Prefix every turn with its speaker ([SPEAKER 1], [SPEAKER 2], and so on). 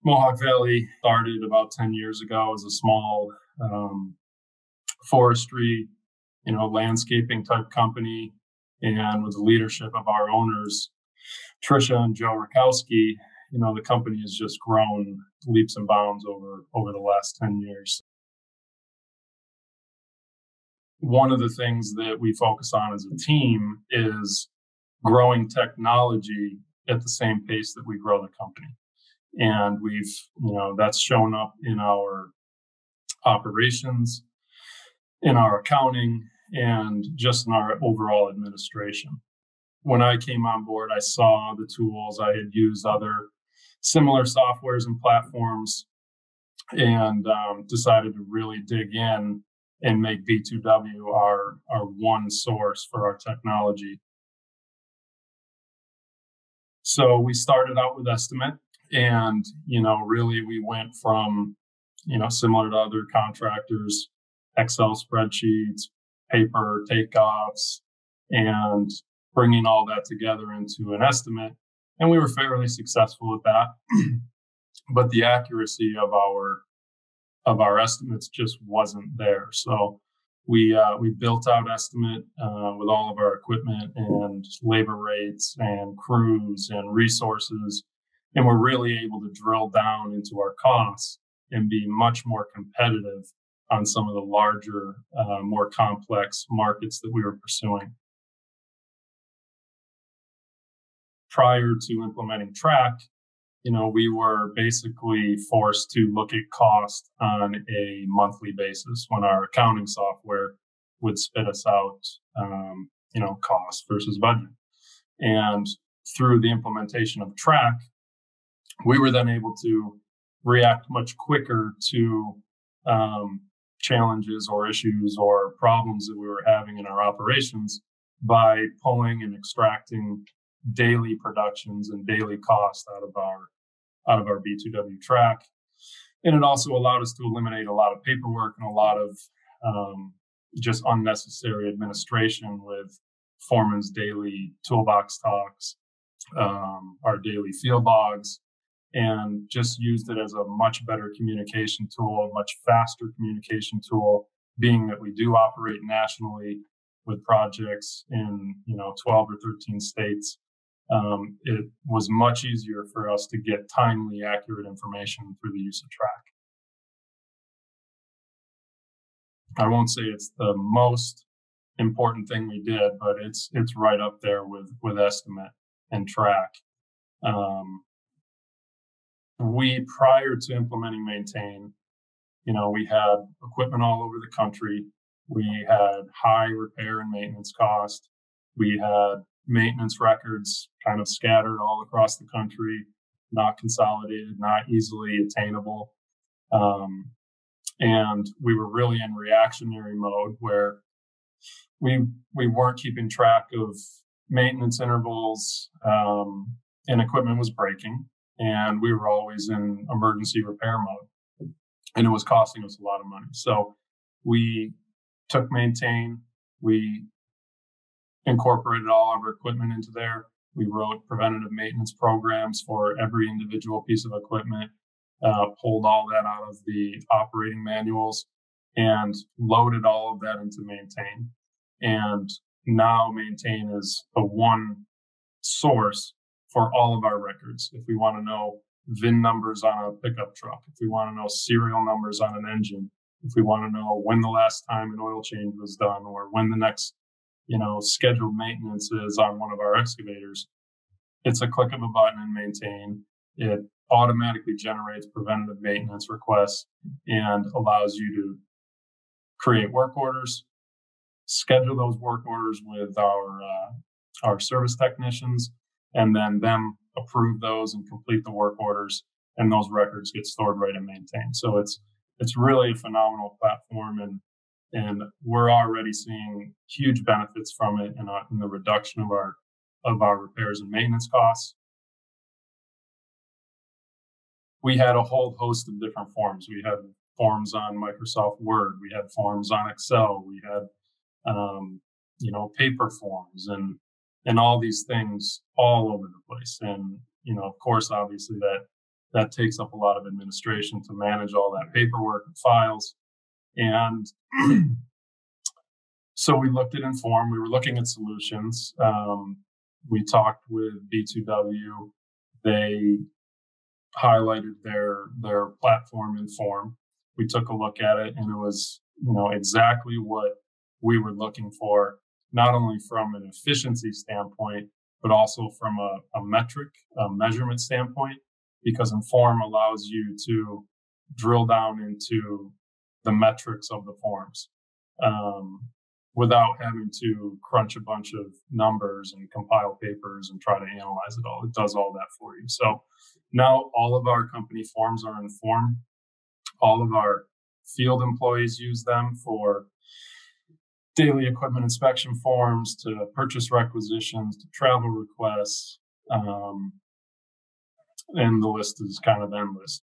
[SPEAKER 1] Mohawk Valley started about 10 years ago as a small forestry, landscaping type company. And with the leadership of our owners, Trisha and Joe Rakowski, the company has just grown leaps and bounds over the last 10 years. One of the things that we focus on as a team is growing technology at the same pace that we grow the company. And that's shown up in our operations, in our accounting, and just in our overall administration. When I came on board, I saw the tools. I had used other similar softwares and platforms, and decided to really dig in and make B2W our one source for our technology. So we started out with Estimate, and really we went from similar to other contractors, Excel spreadsheets, paper takeoffs, and bringing all that together into an estimate. And we were fairly successful at that. But the accuracy of our estimates just wasn't there. So we built out Estimate with all of our equipment and labor rates and crews and resources. And we're really able to drill down into our costs and be much more competitive on some of the larger, more complex markets that we were pursuing. Prior to implementing Track, we were basically forced to look at cost on a monthly basis when our accounting software would spit us out, cost versus budget. And through the implementation of Track, we were then able to react much quicker to challenges or issues or problems that we were having in our operations by pulling and extracting daily productions and daily cost out of our B2W Track. And it also allowed us to eliminate a lot of paperwork and a lot of just unnecessary administration with foreman's daily toolbox talks, our daily field logs, and just used it as a much better communication tool, a much faster communication tool, being that we do operate nationally with projects in 12 or 13 states. It was much easier for us to get timely, accurate information through the use of Track. I won't say it's the most important thing we did, but it's right up there with Estimate and Track. We, prior to implementing Maintain, we had equipment all over the country. We had high repair and maintenance cost. We had maintenance records kind of scattered all across the country, not consolidated, not easily attainable. And we were really in reactionary mode where we weren't keeping track of maintenance intervals, and equipment was breaking, and we were always in emergency repair mode, and it was costing us a lot of money. So we took Maintain, we incorporated all of our equipment into there. We wrote preventative maintenance programs for every individual piece of equipment, pulled all that out of the operating manuals, and loaded all of that into Maintain. And now Maintain is the one source for all of our records. If we want to know VIN numbers on a pickup truck, if we want to know serial numbers on an engine, if we want to know when the last time an oil change was done, or when the next scheduled maintenance is on one of our excavators, it's a click of a button in Maintain. It automatically generates preventative maintenance requests and allows you to create work orders, schedule those work orders with our service technicians, and then them approve those and complete the work orders, and those records get stored right in Maintain. So it's really a phenomenal platform, and we're already seeing huge benefits from it in the reduction of our repairs and maintenance costs. We had a whole host of different forms. We had forms on Microsoft Word. We had forms on Excel. We had, paper forms and all these things all over the place. And, of course, obviously that takes up a lot of administration to manage all that paperwork and files. And so we looked at Inform. We were looking at solutions. We talked with B2W. They highlighted their platform Inform. We took a look at it, and it was exactly what we were looking for, not only from an efficiency standpoint, but also from a measurement standpoint, because Inform allows you to drill down into the metrics of the forms without having to crunch a bunch of numbers and compile papers and try to analyze it all. It does all that for you. So now all of our company forms are Inform. All of our field employees use them for daily equipment inspection forms, to purchase requisitions, to travel requests, and the list is kind of endless.